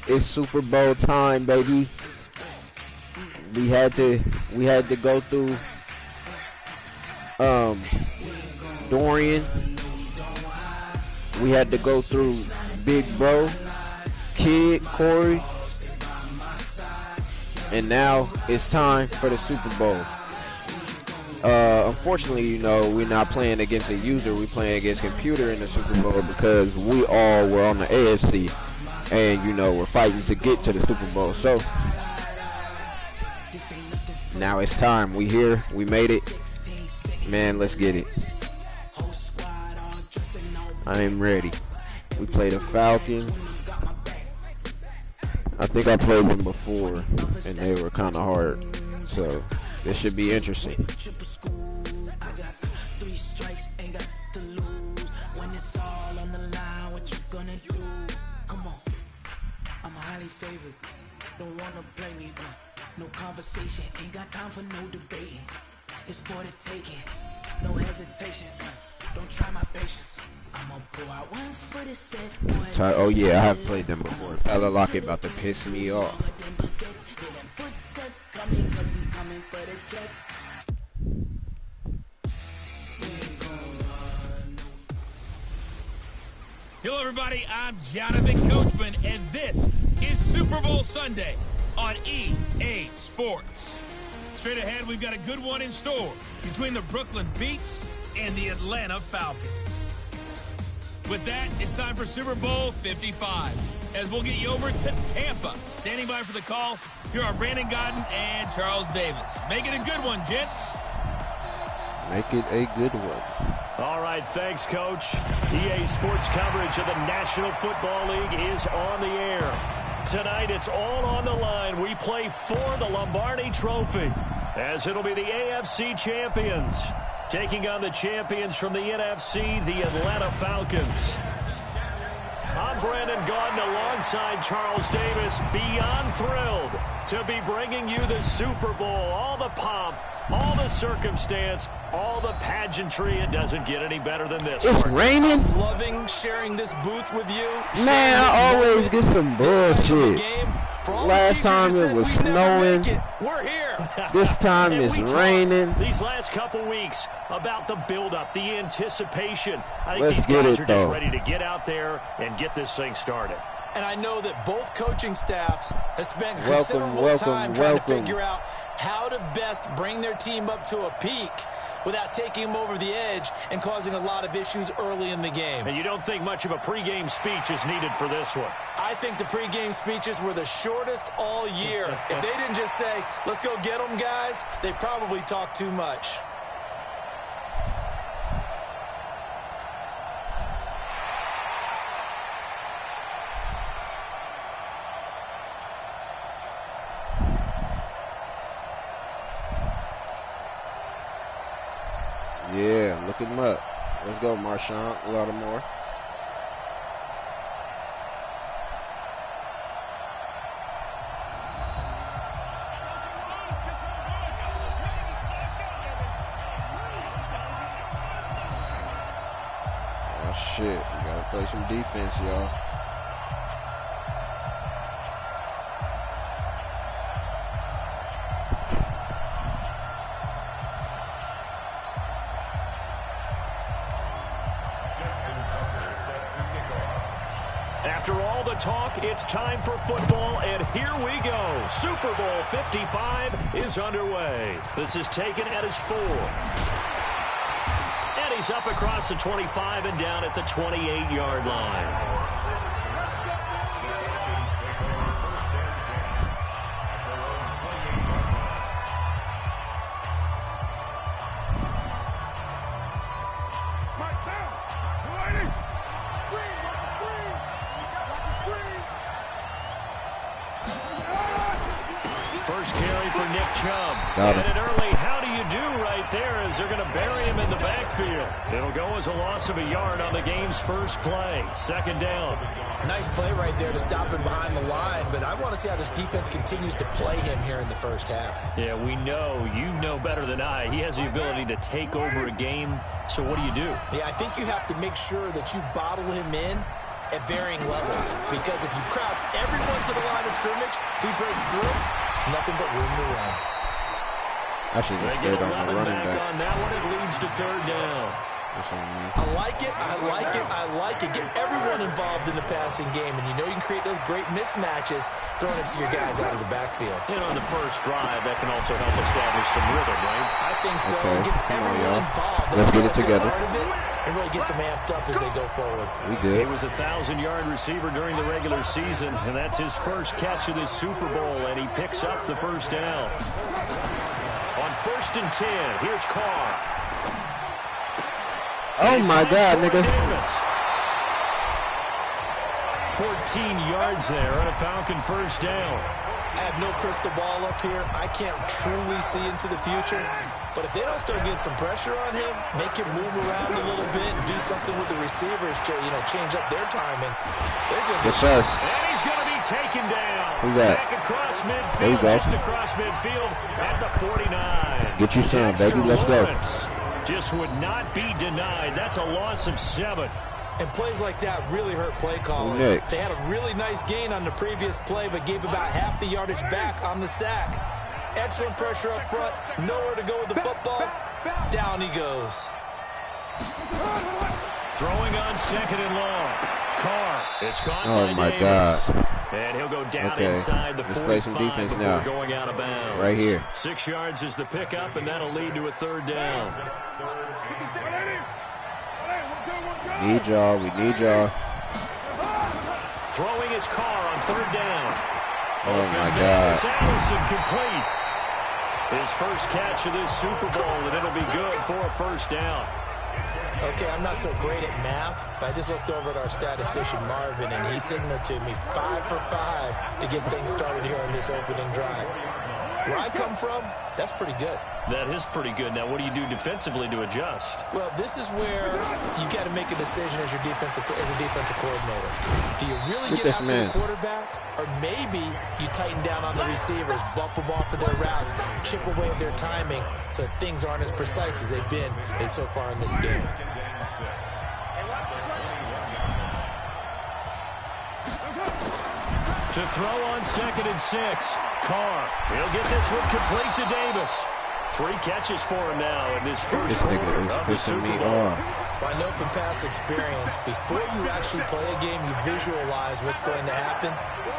It's Super Bowl time, baby. We had to go through Dorian. We had to go through Big Bro, Kid, Corey. And now it's time for the Super Bowl. Unfortunately, you know, we're not playing against a user. We're playing against computer in the Super Bowl because we all were on the AFC. And, you know, we're fighting to get to the Super Bowl. So, now it's time. We here. We made it. Man, let's get it. I am ready. We play the Falcons. I think I played them before, and they were kind of hard. So, this should be interesting. Favored. Don't wanna play me, no conversation, ain't got time for no debating. It's for the taking, no hesitation. Don't try my patience. I'ma pour out one for the set. Oh yeah, I have played them before. Tyler Lockett about to piss me off. Hello everybody, I'm Jonathan Coachman, and this is Super Bowl Sunday on EA Sports. Straight ahead, we've got a good one in store between the Brooklyn Beats and the Atlanta Falcons. With that, it's time for Super Bowl 55, as we'll get you over to Tampa. Standing by for the call, here are Brandon Godden and Charles Davis. Make it a good one, gents. Make it a good one. All right, thanks, Coach. EA Sports coverage of the National Football League is on the air. Tonight, it's all on the line. We play for the Lombardi Trophy, as it'll be the AFC champions taking on the champions from the NFC, the Atlanta Falcons. I'm Brandon Gaudin alongside Charles Davis, beyond thrilled to be bringing you the Super Bowl. All the pomp, all the circumstance, all the pageantry. It doesn't get any better than this. It's raining. I'm loving sharing this booth with you. Man, I always get some bullshit. Last time it was snowing. We're here. This time it's raining. These last couple weeks about the build-up, the anticipation. I think Let's these get guys it, are just though. ready to get out there and get this thing started. And I know that both coaching staffs have spent considerable time trying to figure out how to best bring their team up to a peak without taking them over the edge and causing a lot of issues early in the game. And you don't think much of a pregame speech is needed for this one? I think the pregame speeches were the shortest all year. If they didn't just say, let's go get them, guys, they probably talked too much. Yeah, look him up. Let's go, Marshawn. Lattimore. Oh, shit. We gotta play some defense, y'all. After all the talk, it's time for football, and here we go. Super Bowl 55 is underway. This is taken at his 4. And he's up across the 25 and down at the 28-yard line. First carry for Nick Chubb. Got and it. an early how do you do right there as they're going to bury him in the backfield. It'll go as a loss of a yard on the game's first play. Second down. Nice play right there to stop him behind the line, but I want to see how this defense continues to play him here in the first half. Yeah, we know. You know better than I. He has the ability to take over a game. So what do? Yeah, I think you have to make sure that you bottle him in at varying levels, because if you crowd everyone to the scrimmage. If he breaks through, there's nothing but room to run. I should just stayed on the running back. On that one, it leads to third down. I like it. I like it. I like it. Get everyone involved in the passing game, and you know you can create those great mismatches throwing it to your guys out of the backfield. And on the first drive, that can also help establish some rhythm, right? I think so. Okay. It gets everyone involved. Let's get it together. And really gets them amped up as they go forward. We did. He was a 1,000-yard receiver during the regular season, and that's his first catch of this Super Bowl, and he picks up the first down. On 1st and 10, here's Carr. Oh my God, nigga. 14 yards there on a Falcon first down. I have no crystal ball up here. I can't truly see into the future. But if they don't start getting some pressure on him, make him move around a little bit, and do something with the receivers to, change up their timing, there's a yes, sir. And he's going to be taken down. Who that? Back across midfield, there you go. just across midfield at the 49. Get you some, baby. Let's go. Just would not be denied. That's a loss of 7. And plays like that really hurt play calling. Next. They had a really nice gain on the previous play, but gave about half the yardage back on the sack. Excellent pressure up front. Nowhere to go with the football. Down he goes. Throwing on 2nd and long. Carr. It's gone Oh, by my Davis. God. And he'll go down Okay. inside the Let's 45 play some defense before now. going out of bounds. Right here. 6 yards is the pickup, and that'll lead to a third down. Need y'all. We need y'all. Throwing his Carr on 3rd down. Oh my God. Allison complete. His first catch of this Super Bowl, and it'll be good for a first down. Okay, I'm not so great at math, but I just looked over at our statistician, Marvin, and he signaled to me 5 for 5 to get things started here on this opening drive. Where I come from, that's pretty good. That is pretty good. Now, what do you do defensively to adjust? Well, this is where you got to make a decision as a defensive coordinator. Do you really get after the quarterback, or maybe you tighten down on the receivers, bump them off of their routes, chip away at their timing, so things aren't as precise as they've been so far in this game. To throw on 2nd and 6. Carr. He'll get this one complete to Davis. 3 catches for him now in this first quarter of the Super Bowl. I know from past experience, before you actually play a game, you visualize what's going to happen.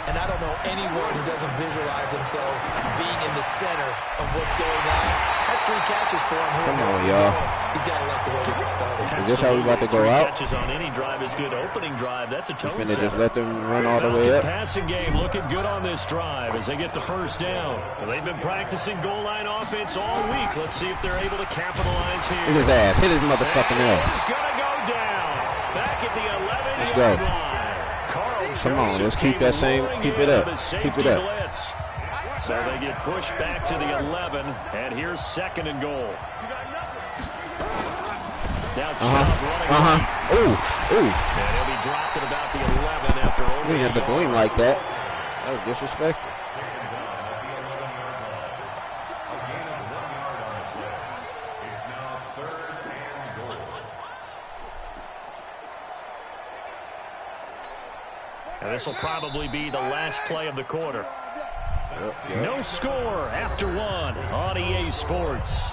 And I don't know anyone who doesn't visualize themselves being in the center of what's going on. That's 3 catches for him here. Come on, y'all. He's got to like the way this is started. Is this how we about to go 3 out? catches on any drive is good. Opening drive, that's a toe Finna setter. just let them run all the way up. Passing game looking good on this drive as they get the first down. Well, they've been practicing goal line offense all week. Let's see if they're able to capitalize here. Hit his ass. Hit his motherfucking ass. He's going to go down. Back at the 11-yard go. line. Carl Come on, let's keep that same. Keep it up. Keep it up. Blitz. So they get pushed back to the 11, and here's 2nd and goal. Now Chubb running. Ooh. And he'll be dropped at about the 11 after only. We didn't have to do him like that. That was disrespectful. And this will probably be the last play of the quarter. Yep. No score after 1 on EA Sports.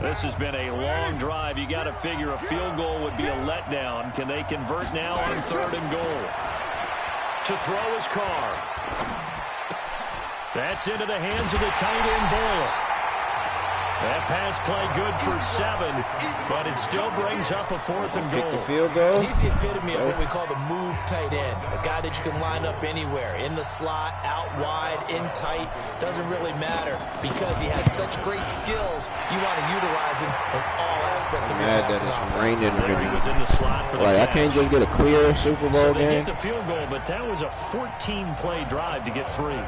This has been a long drive. You got to figure a field goal would be a letdown. Can they convert now on 3rd and goal? To throw his Carr. That's into the hands of the tight end Boyle. That pass play good for 7, but it still brings up a 4th and goal. Kick the field goal. He's the epitome of what we call the move tight end. A guy that you can line up anywhere. In the slot, out wide, in tight. Doesn't really matter because he has such great skills. You want to utilize him in all aspects of your passing offense. He was in the slot for the I catch. can't just get a clear Super Bowl So they game. get the field goal, but that was a 14-play drive to get 3.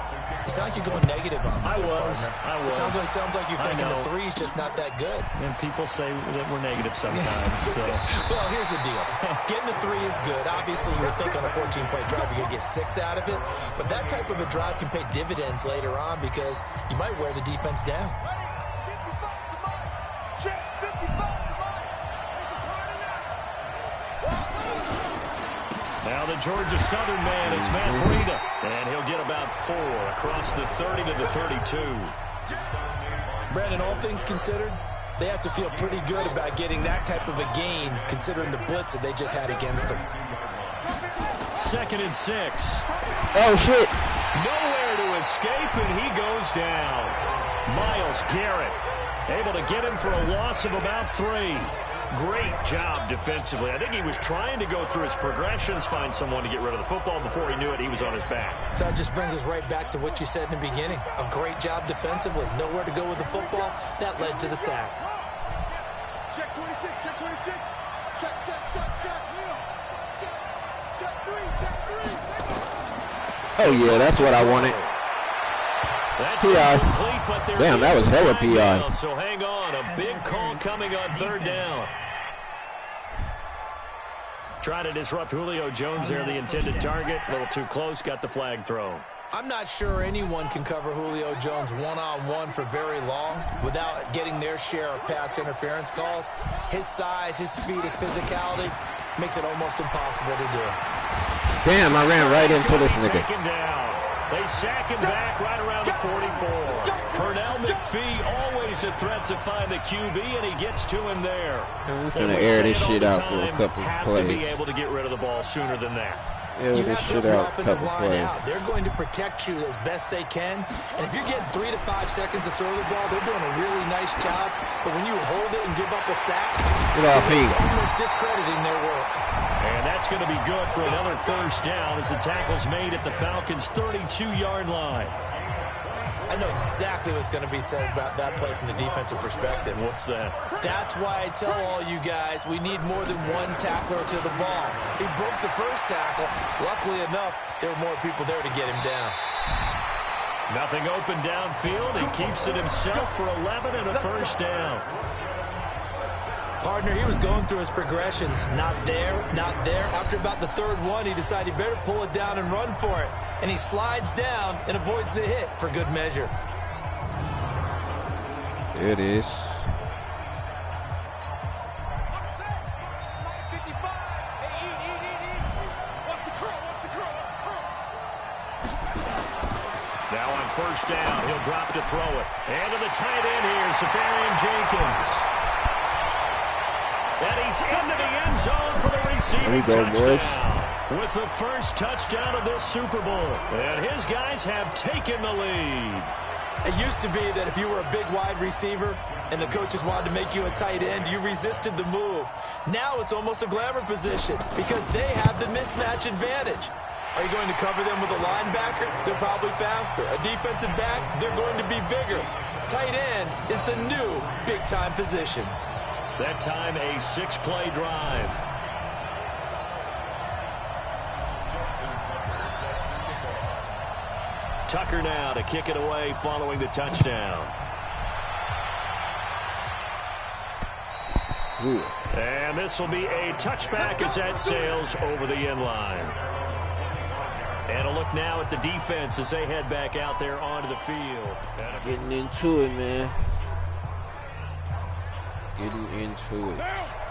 It's not like you're going negative on me. I was. It sounds like you're thinking the 3's just not that good. And people say that we're negative sometimes. So. Well, here's the deal. Getting the 3 is good. Obviously, you would think on a 14-play drive you're going to get 6 out of it. But that type of a drive can pay dividends later on because you might wear the defense down. Now the Georgia Southern man, it's Matt Breida. And he'll get about 4 across the 30 to the 32. Brandon, all things considered, they have to feel pretty good about getting that type of a gain, considering the blitz that they just had against them. 2nd and 6. Oh, shit. Nowhere to escape, and he goes down. Myles Garrett able to get him for a loss of about 3. Great job defensively. I think he was trying to go through his progressions, find someone to get rid of the football. Before he knew it, he was on his back. So that just brings us right back to what you said in the beginning. A great job defensively. Nowhere to go with the football. That led to the sack. Check 26, check 26. Check, check, check, check. Check 3, check 3. Oh, yeah, that's what I wanted. That's PI. incomplete, but there Damn, that is was a hella flag PI. down, so hang on. A big call coming on 3rd down. Trying to disrupt Julio Jones there, the intended target. A little too close, got the flag thrown. I'm not sure anyone can cover Julio Jones one-on-one for very long without getting their share of pass interference calls. His size, his speed, his physicality makes it almost impossible to do. Damn, I ran right into this nigga. Taken down. They sack him back right around the 44. Pernell McPhee, always a threat to find the QB, and he gets to him there. We're gonna air this shit out for a couple have plays. to be able to get rid of the ball sooner than that. Air You this have to shit have your out a offensive couple line plays. out. They're going to protect you as best they can. And if you're getting 3 to 5 seconds to throw the ball, they're doing a really nice job. But when you hold it and give up a sack, Get off me. you're almost discrediting their work. And that's going to be good for another 1st down as the tackle's made at the Falcons' 32-yard line. I know exactly what's going to be said about that play from the defensive perspective. What's that? That's why I tell all you guys we need more than one tackler to the ball. He broke the first tackle. Luckily enough, there were more people there to get him down. Nothing open downfield. He keeps it himself for 11 and a 1st down. Partner, he was going through his progressions. Not there, not there. After about the 3rd one, he decided he better pull it down and run for it. And he slides down and avoids the hit for good measure. It is. Now on 1st down, he'll drop to throw it. And to the tight end here, Safarian Jenkins. And he's into the end zone for the receiving touchdown. With the first touchdown of this Super Bowl. And his guys have taken the lead. It used to be that if you were a big wide receiver and the coaches wanted to make you a tight end, you resisted the move. Now it's almost a glamour position because they have the mismatch advantage. Are you going to cover them with a linebacker? They're probably faster. A defensive back? They're going to be bigger. Tight end is the new big-time position. That time a 6-play drive. Tucker now to kick it away following the touchdown. Ooh. And this will be a touchback as that sails over the end line. And a look now at the defense as they head back out there onto the field. Getting into it, man. Getting into it.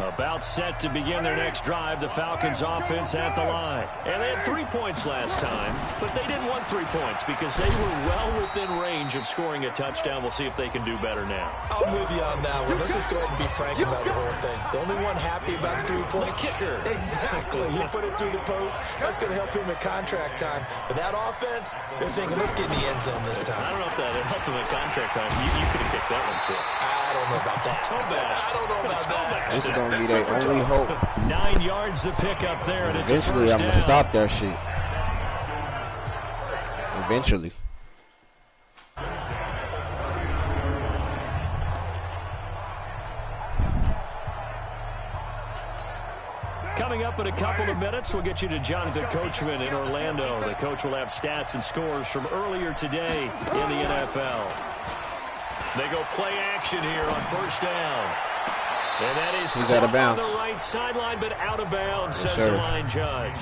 About set to begin their next drive, the Falcons offense at the line. And they had 3 points last time, but they didn't want 3 points because they were well within range of scoring a touchdown. We'll see if they can do better now. I'm with you on that one. Let's just go ahead and be frank about the whole thing. The only one happy about the 3-point kicker. Exactly. He put it through the post. That's going to help him at contract time. But that offense, they're thinking, let's get in the end zone this time. I don't know if that helped him at contract time. You could have kicked that one through. I don't know about that. I don't know about that. This is going to be their only hope. 9 yards to pick up there, and it's Eventually, a I'm first going down. to stop that shit. Eventually. Coming up in a couple of minutes, we'll get you to Jonathan Coachman in Orlando. The coach will have stats and scores from earlier today in the NFL. They go play action here on first down. And that is He's out of bounds. on the right sideline, but out of bounds, Yes, says sir. the line judge.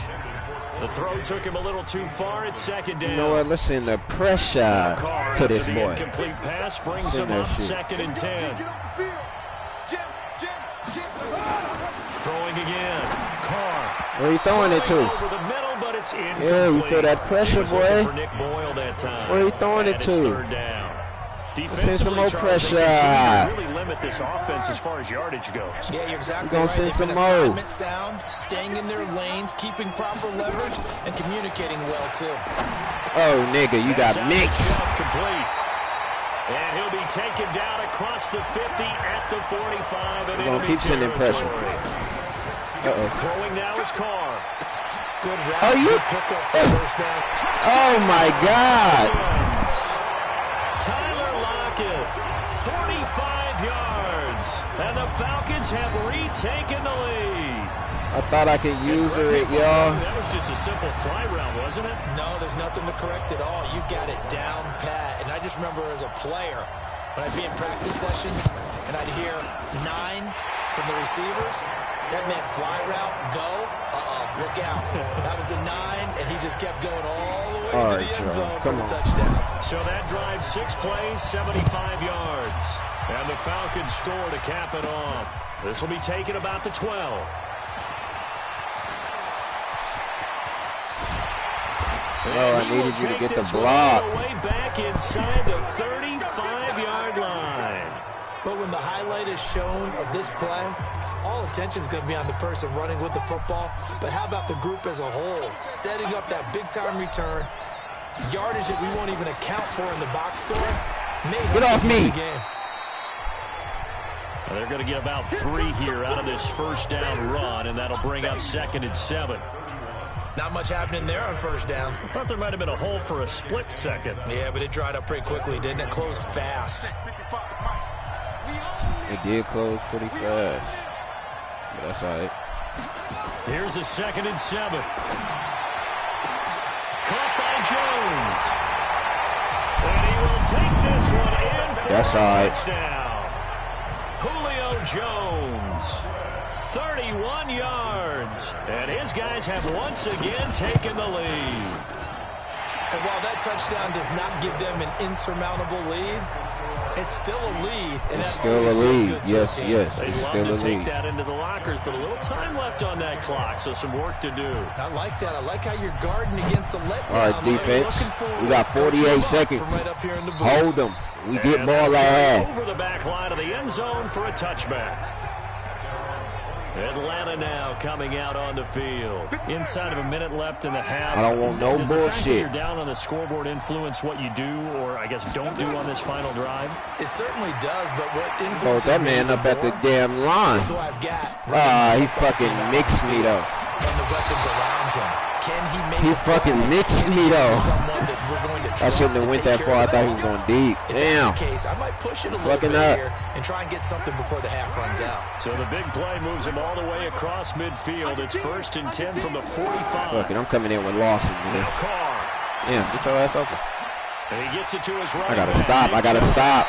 The throw took him a little too far. It's second down. You know what? Let's send the pressure Carr to this after the boy. incomplete pass brings Send him that up shit. 2nd and 10. Get off the field. Jim. Throwing again. Carr Where you throwing it to? Over the middle, but it's incomplete. Yeah, you feel that pressure, boy. For Nick Boyle that time. Where you throwing it to? Third down. Send some more pressure. Really limit this offense as far as yardage goes. Yeah, you're exactly right. They've been assignment sound, staying in their lanes, keeping proper leverage, and communicating well, too. Oh, nigga, you got mixed. Complete. And he'll be taken down across the 50 at the 45. And going to keep sending pressure. Throwing now is Carr. Good route. Good pickup for first down. Oh, my God. Tyler Lockett, 45 yards. And the Falcons have retaken the lead. I thought I could use it, y'all. That was just a simple fly route, wasn't it? No, there's nothing to correct at all. You got it down pat. And I just remember as a player, when I'd be in practice sessions and I'd hear 9 from the receivers, that meant fly route, go, look out. That was the 9, and he just kept going all the way to the end zone for the touchdown. So that drive, 6 plays, 75 yards. And the Falcons score to cap it off. This will be taken about the 12. Oh, I needed you to get the block. Way back inside the 35-yard line. But when the highlight is shown of this play, all attention is going to be on the person running with the football. But how about the group as a whole, setting up that big-time return, yardage that we won't even account for in the box score? Get off me. Well, they're going to get about 3 here out of this first down run, and that'll bring up 2nd and 7. Not much happening there on first down. I thought there might have been a hole for a split second. Yeah, but it dried up pretty quickly, didn't it? Closed fast. It did close pretty fast. But that's all right. Here's a 2nd and 7. Caught by Jones. And he will take this one in for that's a all right. touchdown. Julio Jones. 31 yards. And his guys have once again taken the lead. And while that touchdown does not give them an insurmountable lead, it's still a lead. And it's still a lead. Yes, yes. It's still a lead. They love to take that into the lockers, but a little time left on that clock, so some work to do. I like that. I like how you're guarding against a letdown. All right, defense. We got 48 seconds. Hold them. We get ball like that. Over the back line of the end zone for a touchback. Atlanta now coming out on the field. Inside of a minute left in the half. I don't want no bullshit. bullshit. The fact that you're down on the scoreboard influence what you do, or I guess don't do on this final drive? It certainly does, but what influences that man up at the damn line. So I've got. He fucking mixed me though. And the weapons around him. Can he make He fucking mixed me though. I shouldn't have went that far. I thought he was going deep. Damn. Case, I might push it a little bit here and try and get something before the half runs out. So the big play moves him all the way across midfield. It's 1st and 10 from the 45. Fuck it, I'm coming in with Lawson. Now Carr. Damn, get your ass open. And he gets it to his right. I gotta stop. I gotta stop.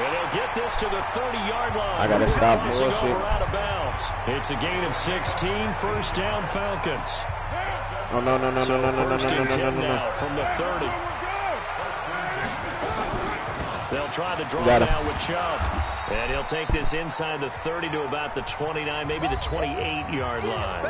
And they'll get this to the 30-yard line. I gotta stop bullshit. Out of bounds. It's a gain of 16. First down, Falcons. Oh no. First and 10 now from the 30. They'll try the draw now with Chubb. And he'll take this inside the 30 to about the 29, maybe the 28-yard line.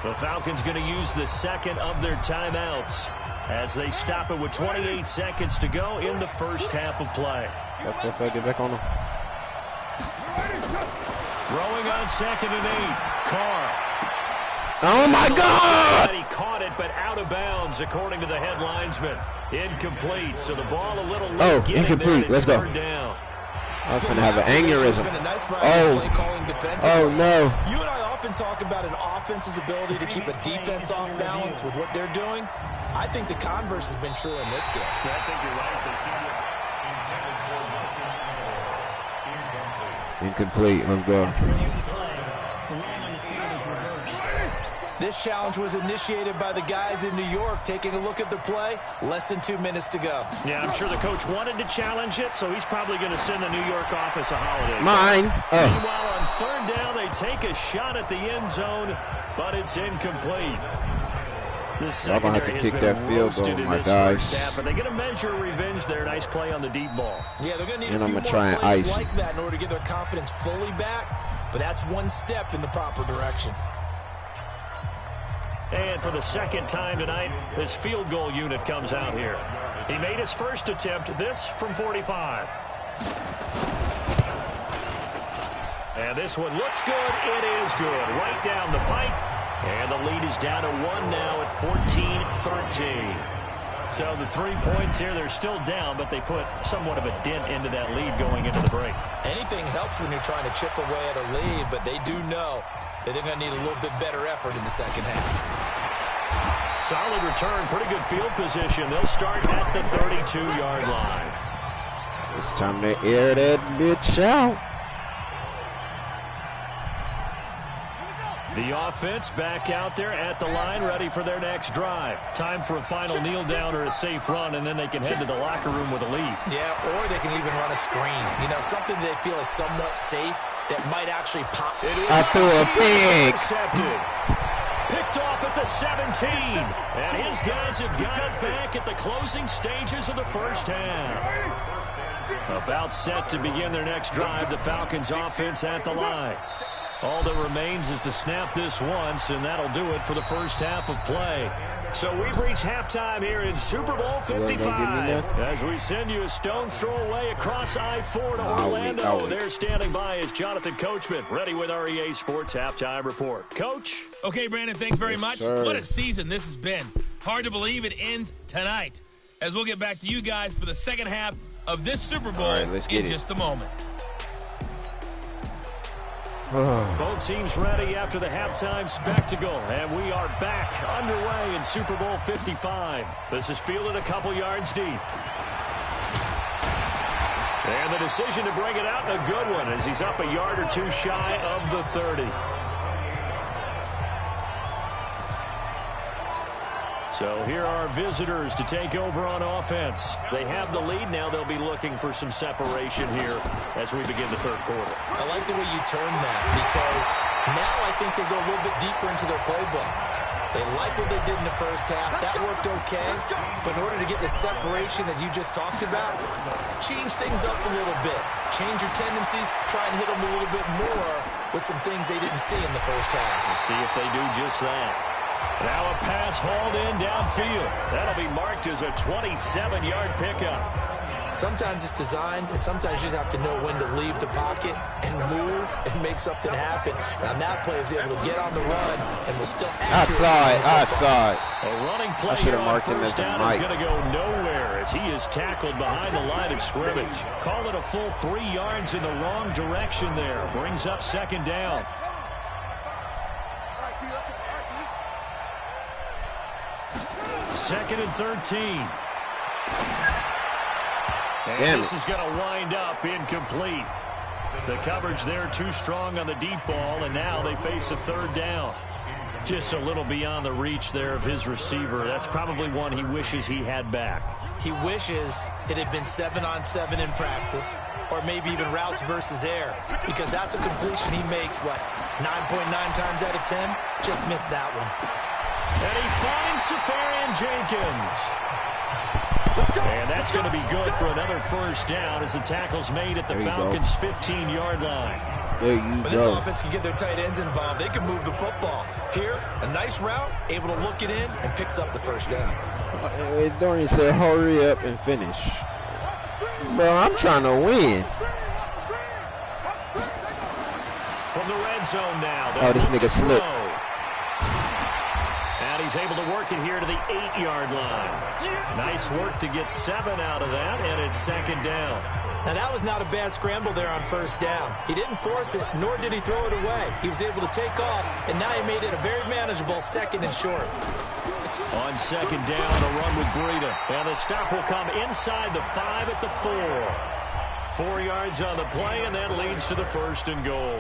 The Falcons going to use the second of their timeouts as they stop it with 28 seconds to go in the first half of play. Get back on him. Throwing on 2nd and 8. Carr. Oh, my God! He caught it, but out of bounds, according to the head linesman. Incomplete, so the ball a little low. Oh, incomplete. Let's go. Down. I was going to have an aneurysm. Oh, no. You and I often talk about an offense's ability to keep a defense off balance with what they're doing. I think the converse has been true in this game. I think you're right. Incomplete. Let's go. This challenge was initiated by the guys in New York. Taking a look at the play, less than 2 minutes to go. Yeah, I'm sure the coach wanted to challenge it, so he's probably going to send the New York office a holiday. Mine. Oh. Meanwhile, on 3rd down, they take a shot at the end zone, but it's incomplete. The secondary have to kick that field goal, my guys. But they're going to measure revenge there. Nice play on the deep ball. Yeah, they're going to need and a few I'm gonna more try and plays ice like that in order to get their confidence fully back. But that's one step in the proper direction. And for the second time tonight, this field goal unit comes out here. He made his first attempt, this from 45. And this one looks good. It is good. Right down the pipe. And the lead is down to 1 now at 14-13. So the 3 points here, they're still down, but they put somewhat of a dent into that lead going into the break. Anything helps when you're trying to chip away at a lead, but they do know that they're going to need a little bit better effort in the second half. Solid return, pretty good field position. They'll start at the 32-yard line. It's time to air that bitch out. The offense back out there at the line, ready for their next drive. Time for a final kneel down or a safe run, and then they can head to the locker room with a lead. Yeah, or they can even run a screen. You know, something they feel is somewhat safe that might actually pop. I threw a pig. Picked off at the 17. And his guys have got it back at the closing stages of the first half. About set to begin their next drive, the Falcons offense at the line. All that remains is to snap this once, and that'll do it for the first half of play. So we've reached halftime here in Super Bowl 55. As we send you a stone's throw away across I-4 to Orlando. There standing by is Jonathan Coachman, ready with our EA Sports Halftime Report. Coach? Okay, Brandon, thanks very much. Sir. What a season this has been. Hard to believe it ends tonight. As we'll get back to you guys for the second half of this Super Bowl in just a moment. Both teams ready after the halftime spectacle, and we are back underway in Super Bowl 55. This is fielded a couple yards deep. And the decision to bring it out, a good one, as he's up a yard or two shy of the 30. So here are visitors to take over on offense. They have the lead. Now they'll be looking for some separation here as we begin the third quarter. I like the way you turn that, because now I think they go a little bit deeper into their playbook. They like what they did in the first half. That worked okay. But in order to get the separation that you just talked about, change things up a little bit. Change your tendencies. Try and hit them a little bit more with some things they didn't see in the first half. We'll see if they do just that. Now a pass hauled in downfield. That'll be marked as a 27-yard pickup. Sometimes it's designed, and sometimes you just have to know when to leave the pocket and move and make something happen. And on that play, he was able to get on the run and was still accurate. I saw it. A running play here on first down is going to go nowhere as he is tackled behind the line of scrimmage. Call it a full 3 yards in the wrong direction there. Brings up second down. Second and 13. And this is going to wind up incomplete. The coverage there too strong on the deep ball, and now they face a third down. Just a little beyond the reach there of his receiver. That's probably one he wishes he had back. He wishes it had been 7-on-7 in practice, or maybe even routes versus air, because that's a completion he makes, 9.9 times out of 10? Just missed that one. And he finds Safarian Jenkins. And that's going to be good for another first down as the tackle's made at the Falcons' 15-yard line. But this offense can get their tight ends involved. They can move the football. Here, a nice route, able to look it in, and picks up the first down. Dorian said, hurry up and finish. Bro, I'm trying to win. From the red zone now. Oh, this nigga slipped. And he's able to work it here to the 8-yard line. Nice work to get 7 out of that, and it's second down. Now, that was not a bad scramble there on first down. He didn't force it, nor did he throw it away. He was able to take off, and now he made it a very manageable second and short. On second down, a run with Breida. And the stop will come inside the 5 at the 4. 4 yards on the play, and that leads to the first and goal.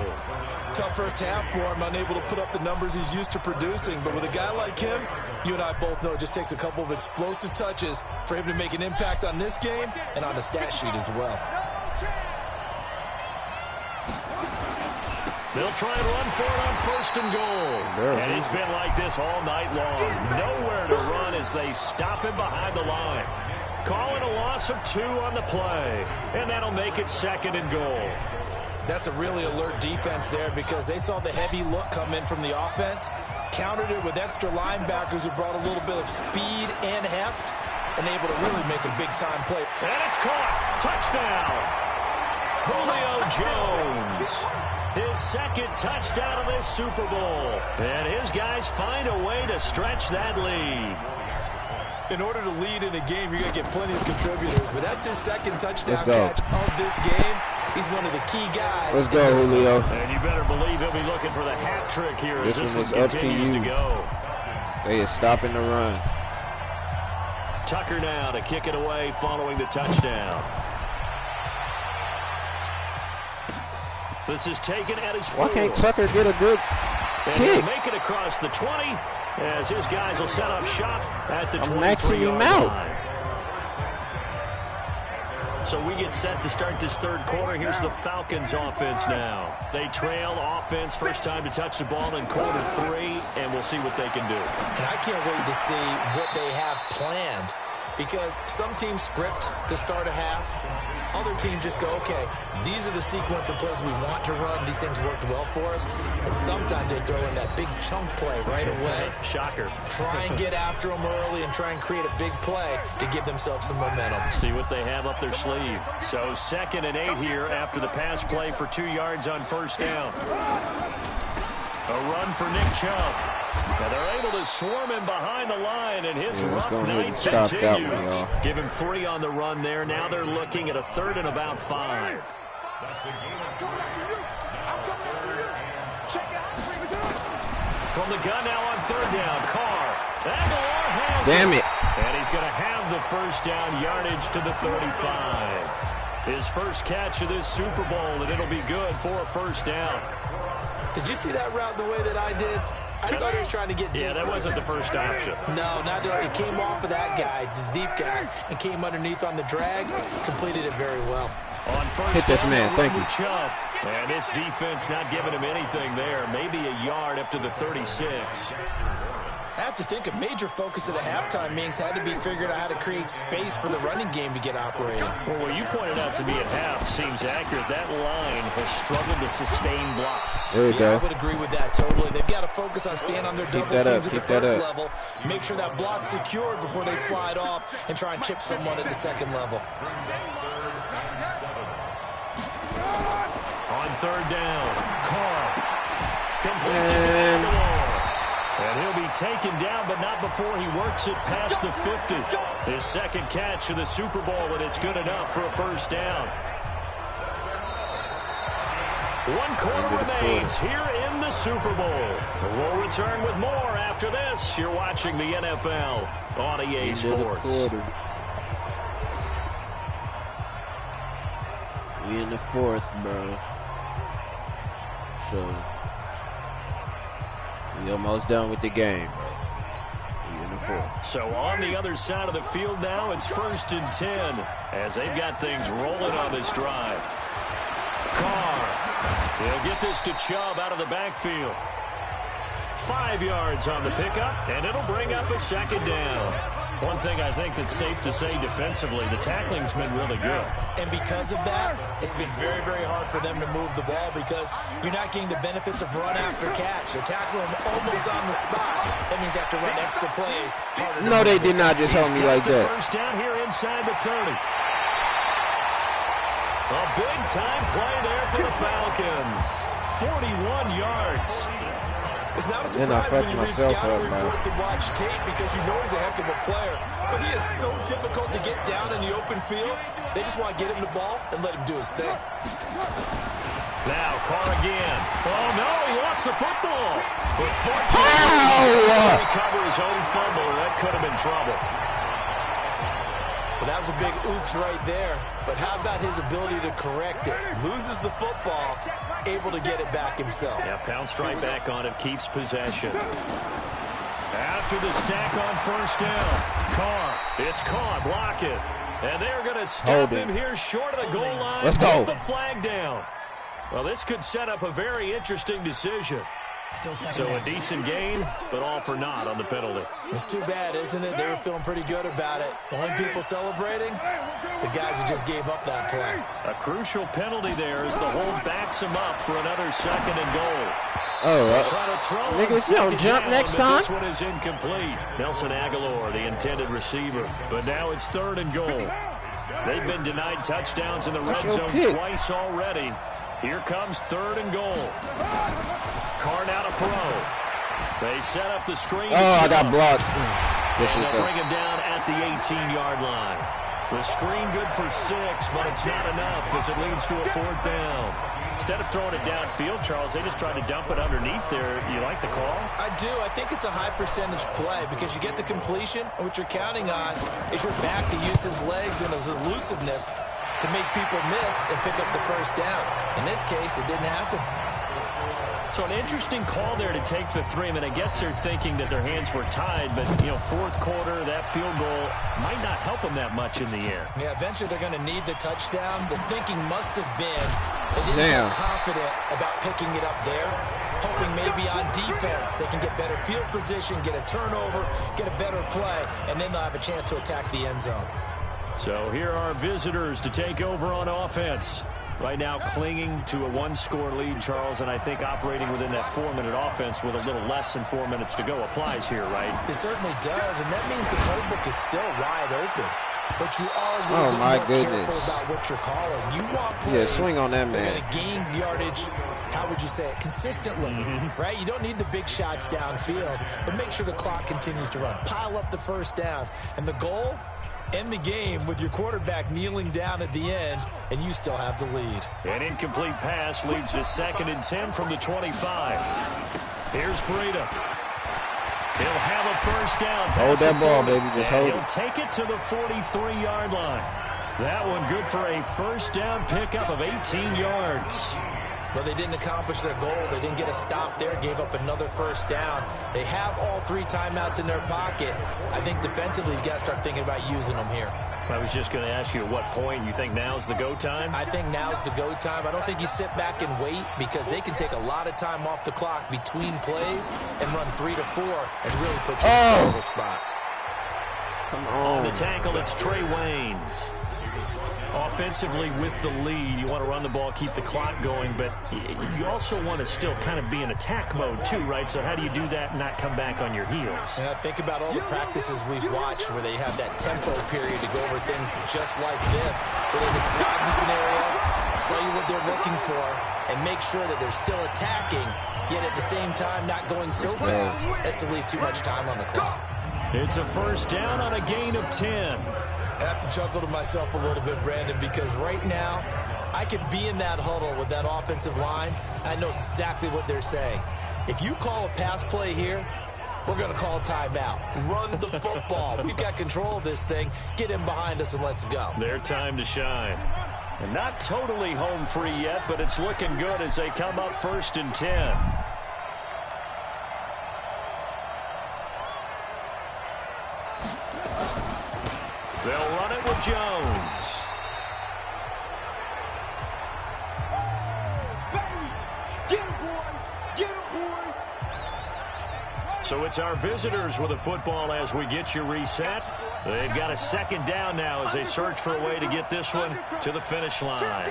Tough first half for him, unable to put up the numbers he's used to producing. But with a guy like him, you and I both know it just takes a couple of explosive touches for him to make an impact on this game and on the stat sheet as well. They'll try and run for it on first and goal. And he's been like this all night long. Nowhere to run as they stop him behind the line. Calling a loss of 2 on the play. And that'll make it second and goal. That's a really alert defense there because they saw the heavy look come in from the offense, countered it with extra linebackers who brought a little bit of speed and heft, and able to really make a big-time play. And it's caught. Touchdown. Julio Jones. His second touchdown of this Super Bowl. And his guys find a way to stretch that lead. In order to lead in a game, you're going to get plenty of contributors, but that's his second touchdown catch of this game. He's one of the key guys. Let's go, Julio. And you better believe he'll be looking for the hat trick here as this one continues to go. They are stopping the run. Tucker now to kick it away following the touchdown. This is taken at his 4. Why can't Tucker get a good kick? Make it across the 20 as his guys will set up shop at the 23-yard line. So we get set to start this third quarter. Here's the Falcons offense now. They trail offense, first time to touch the ball in quarter 3, and we'll see what they can do. And I can't wait to see what they have planned because some teams script to start a half. Other teams just go, okay, these are the sequence of plays we want to run. These things worked well for us. And sometimes they throw in that big chunk play right away. Shocker. Try and get after them early and try and create a big play to give themselves some momentum. See what they have up their sleeve. So 2nd and 8 here after the pass play for 2 yards on first down. A run for Nick Chubb. And they're able to swarm him behind the line, and his rough night continues. Give him 3 on the run there. Now they're looking at a 3rd and about 5. From the gun now on 3rd down, Carr. Aguilar has Damn it. And he's going to have the first down yardage to the 35. His first catch of this Super Bowl, and it'll be good for a first down. Did you see that route the way that I did? I thought he was trying to get deep. Yeah, that wasn't the first option. No, not doing it. It came off of that guy, the deep guy, and came underneath on the drag. Completed it very well. On first hit this man, thank you. Chubb. And its defense not giving him anything there. Maybe a yard up to the 36. I have to think a major focus of the halftime meetings had to be figuring out how to create space for the running game to get operating. Well, what you pointed out to me at half seems accurate. That line has struggled to sustain blocks. There you go. I would agree with that totally. They've got to focus on staying on their double teams at the first level. Make sure that block's secured before they slide off and try and chip someone at the second level. On 3rd down, Carr completes it to Aguilar. And he'll be taken down, but not before he works it past the 50. His second catch of the Super Bowl, and it's good enough for a first down. 1 quarter remains here in the Super Bowl. We'll return with more after this. You're watching the NFL on EA Sports. We in the 4th, bro. So we almost done with the game, bro. We in the 4th. So on the other side of the field now, it's 1st and 10 as they've got things rolling on this drive. Carr, he'll get this to Chubb out of the backfield. 5 yards on the pickup, and it'll bring up a 2nd down. One thing I think that's safe to say defensively, the tackling's been really good. And because of that, it's been very, very hard for them to move the ball because you're not getting the benefits of run after catch. They're tackling them almost on the spot. That means they have to run extra plays. No, they did not just hold me like that. First down here inside the 30. A big-time play there for the Falcons. 41 yards. It's not a surprise when you read scouting reports and watch tape because you know he's a heck of a player. But he is so difficult to get down in the open field. They just want to get him the ball and let him do his thing. Now, Carr again. Oh, no, he lost the football. But fortunately, he recovered his own fumble. That could have been trouble. Well, that was a big oops right there. But how about his ability to correct it? Loses the football, able to get it back himself. Yeah, pounced right back on it, keeps possession. After the sack on first down, Carr, it's caught, block it. And they're going to stop him here short of the goal line. Let's go. With the flag down. Well, this could set up a very interesting decision. So a decent gain, but all for naught on the penalty. It's too bad, isn't it? They were feeling pretty good about it. The only people celebrating, the guys who just gave up that play. A crucial penalty there as the hold backs him up for another 2nd and goal. Niggas, you don't jump next time. This one is incomplete. Nelson Aguilar, the intended receiver. But now it's 3rd and goal. They've been denied touchdowns in the red zone twice already. Here comes 3rd and goal. Carr now to throw. They set up the screen. Oh, I got blocked. And they'll bring him down at the 18-yard line. The screen good for 6, but it's not enough as it leads to a 4th down. Instead of throwing it downfield, Charles, they just tried to dump it underneath there. You like the call? I do. I think it's a high percentage play because you get the completion, and what you're counting on is your back to use his legs and his elusiveness to make people miss and pick up the 1st down. In this case, it didn't happen. So an interesting call there to take the 3. I mean, I guess they're thinking that their hands were tied, but, 4th quarter, that field goal might not help them that much in the air. Yeah, eventually they're going to need the touchdown. The thinking must have been they didn't feel confident about picking it up there, hoping maybe on defense they can get better field position, get a turnover, get a better play, and then they'll have a chance to attack the end zone. So here are visitors to take over on offense. Right now clinging to a 1-score lead, Charles, and I think operating within that 4-minute offense with a little less than 4 minutes to go applies here, right? It certainly does, and that means the playbook is still wide open. But you are a little bit more careful about what you're calling. You want plays swing on that man. They're going to gain yardage, how would you say it, consistently, right? You don't need the big shots downfield, but make sure the clock continues to run. Pile up the 1st downs. And the goal, end the game with your quarterback kneeling down at the end, and you still have the lead. An incomplete pass leads to 2nd and 10 from the 25. Here's Breida. He'll have a 1st down. Hold that ball, baby. Just hold it. He'll take it to the 43-yard line. That one good for a 1st down pickup of 18 yards. But they didn't accomplish their goal. They didn't get a stop there, gave up another 1st down. They have all 3 timeouts in their pocket. I think defensively, you got to start thinking about using them here. I was just going to ask you at what point you think now's the go time? I think now's the go time. I don't think you sit back and wait because they can take a lot of time off the clock between plays and run 3 to 4 and really put you in a stressful spot. Come on. On the tackle, it's Trey Waynes. Offensively with the lead, you want to run the ball, keep the clock going, but you also want to still kind of be in attack mode too, right? So how do you do that and not come back on your heels? Yeah, think about all the practices we've watched where they have that tempo period to go over things just like this, where they describe the scenario, tell you what they're looking for, and make sure that they're still attacking, yet at the same time not going so fast as to leave too much time on the clock. It's a 1st down on a gain of 10. I have to chuckle to myself a little bit, Brandon, because right now I could be in that huddle with that offensive line, and I know exactly what they're saying. If you call a pass play here, we're going to call a timeout. Run the football. We've got control of this thing. Get in behind us and let's go. Their time to shine. And not totally home free yet, but it's looking good as they come up 1st and 10. They'll run it with Jones. Get him, boys! Get him, boys! So it's our visitors with the football as we get you reset. They've got a 2nd down now as they search for a way to get this one to the finish line.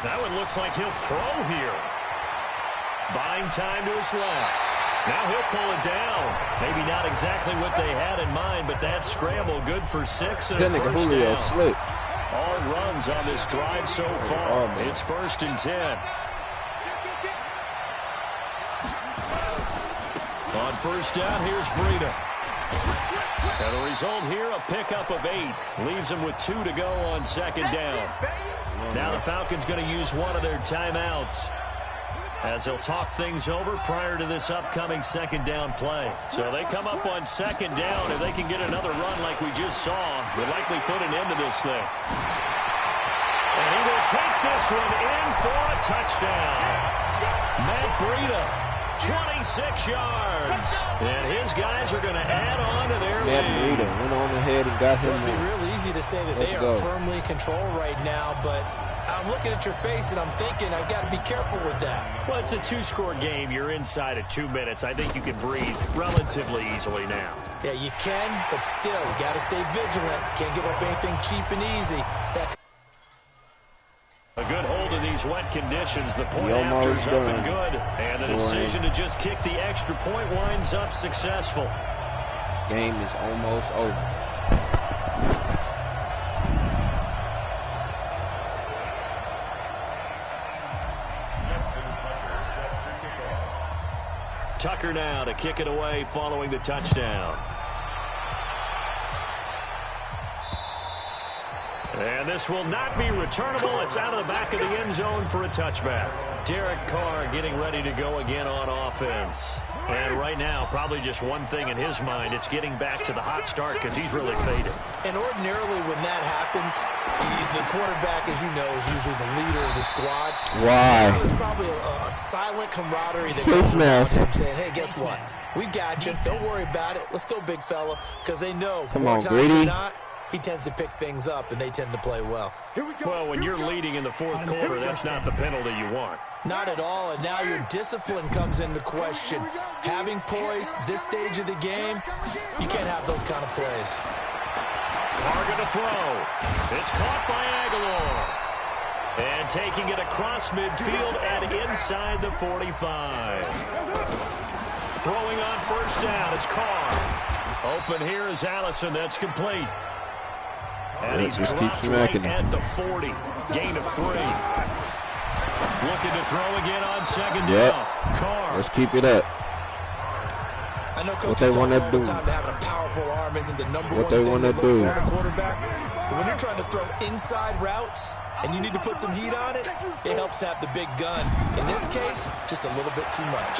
That one looks like he'll throw here. Buying time to his left. Now he'll pull it down. Maybe not exactly what they had in mind, but that scramble good for 6 and a 1st down. Slick. All runs on this drive so far. It's 1st and 10. On 1st down, here's Breida. And the result here, a pickup of 8. Leaves them with 2 to go on 2nd down. Now the Falcons going to use one of their timeouts as they'll talk things over prior to this upcoming 2nd down play. So they come up on 2nd down. If they can get another run like we just saw, they'll likely put an end to this thing. And he will take this one in for a touchdown. Matt Breida, 26 yards. And his guys are going to add on to their lead. Matt Breida went on ahead and got him. It would be real easy to say that they are firmly in control right now, but I'm looking at your face, and I'm thinking I've got to be careful with that. Well, it's a 2-score game. You're inside of 2 minutes. I think you can breathe relatively easily now. Yeah, you can, but still, you got to stay vigilant. Can't give up anything cheap and easy. A good hold in these wet conditions. The point after's up and good. And the decision to just kick the extra point winds up successful. Game is almost over. Tucker now to kick it away following the touchdown. And this will not be returnable. It's out of the back of the end zone for a touchback. Derek Carr getting ready to go again on offense. And right now, probably just one thing in his mind. It's getting back to the hot start because he's really faded. And ordinarily when that happens, the quarterback, as you know, is usually the leader of the squad. Why? There's probably a silent camaraderie that goes around him saying, hey, guess what? We got you. Don't worry about it. Let's go, big fella. Because they know more times than not, he tends to pick things up, and they tend to play well. Well, when you're leading in the fourth quarter, that's not the penalty you want. Not at all, and now your discipline comes into question. Having poise this stage of the game, you can't have those kind of plays. Carr going to throw. It's caught by Aguilar. And taking it across midfield and inside the 45. Throwing on first down, it's Carr. Open here is Allison, that's complete. And he's dropped right at the 40. Gain of 3. Looking to throw again on second down. Carr. Let's keep it up. I know what they want to do. Having a powerful arm isn't the number what they want to do. Quarterback. But when you're trying to throw inside routes and you need to put some heat on it, it helps have the big gun. In this case, just a little bit too much.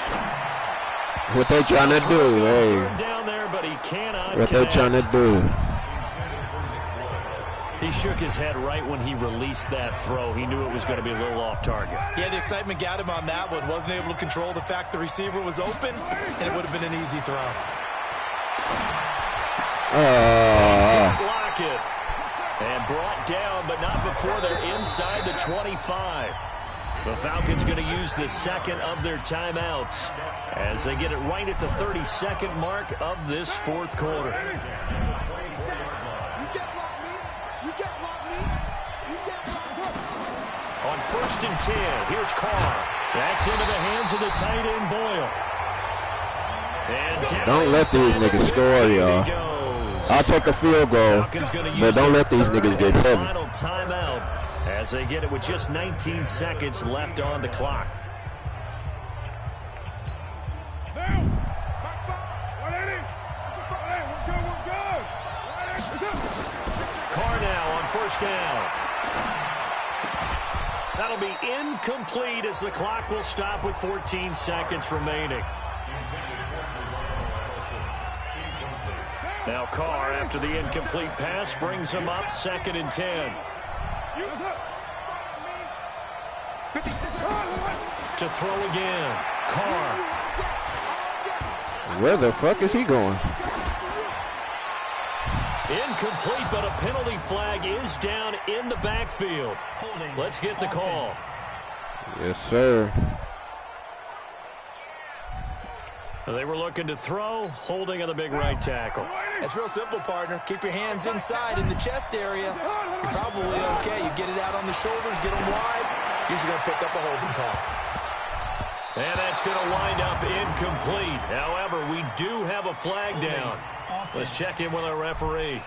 What they trying to do, hey. Down there, but he cannot what they trying to do. He shook his head right when he released that throw. He knew it was going to be a little off target. Yeah, the excitement got him on that one. Wasn't able to control the fact the receiver was open, and it would have been an easy throw. He's going to block it. And brought down, but not before they're inside the 25. The Falcons going to use the second of their timeouts as they get it right at the 32nd mark of this fourth quarter. On 1st and 10, here's Carr. That's into the hands of the tight end Boyle. And don't let these niggas score, y'all. I'll take a field goal, but don't let these niggas get 7. Final timeout as they get it with just 19 seconds left on the clock. Carr now on first down. That'll be incomplete as the clock will stop with 14 seconds remaining. Now Carr, after the incomplete pass, brings him up 2nd and 10. To throw again. Carr. Where the fuck is he going? Incomplete, but a penalty flag is down in the backfield. Let's get the call. Yes, sir. They were looking to throw, holding on the big right tackle. It's real simple, partner. Keep your hands inside in the chest area. You're probably okay. You get it out on the shoulders, get them wide. Usually going to pick up a holding call. And that's going to wind up incomplete. However, we do have a flag down. Let's check in with our referee.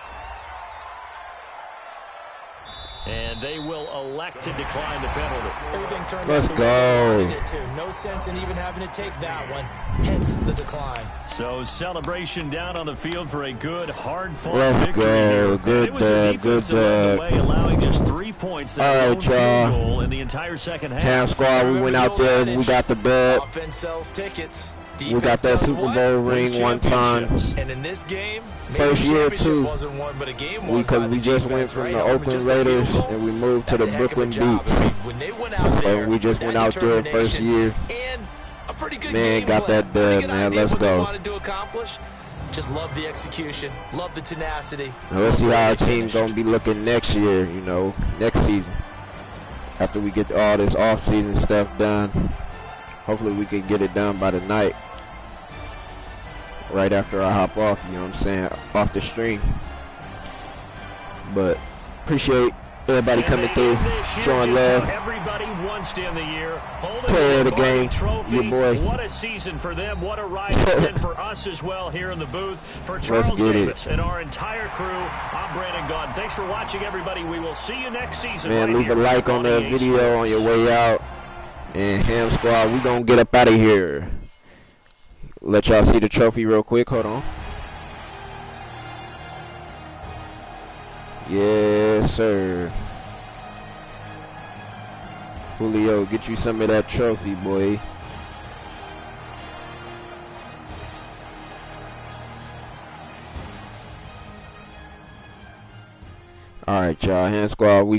And they will elect to decline the penalty. Everything turned Let's out go. No sense in even having to take that one. Hence the decline. So celebration down on the field for a good, hard-fought Let's victory. go. Good it was a defensive good way, allowing just 3 points. All right, y'all. Goal in the entire second half. Ham squad, we went out there. We got the bed. Offense sells tickets. We got that Super Bowl ring one time. And in this game, first year too, wasn't won, but a game because we just went from the Oakland Raiders and we moved to the Brooklyn Beats. So we just went out there first year. Man, got that dub, man. Let's go. Just love the execution, love the tenacity. Now let's see how our team's gonna be looking next year. You know, next season. after we get all this off-season stuff done. Hopefully we can get it done by the night, right after I hop off, you know what I'm saying, off the stream. But appreciate everybody coming through, showing love. Everybody wants to end the year. Player of the game, your boy. What a season for them. What a ride it's been for us as well here in the booth. For Charles Davis and our entire crew, I'm Brandon Gaudin. Thanks for watching, everybody. We will see you next season. Man, leave a like on the video on your way out. And Ham Squad, we gonna get up out of here. Let y'all see the trophy real quick. Hold on. Yes, sir. Julio, get you some of that trophy, boy. All right, y'all. Hand Squad, we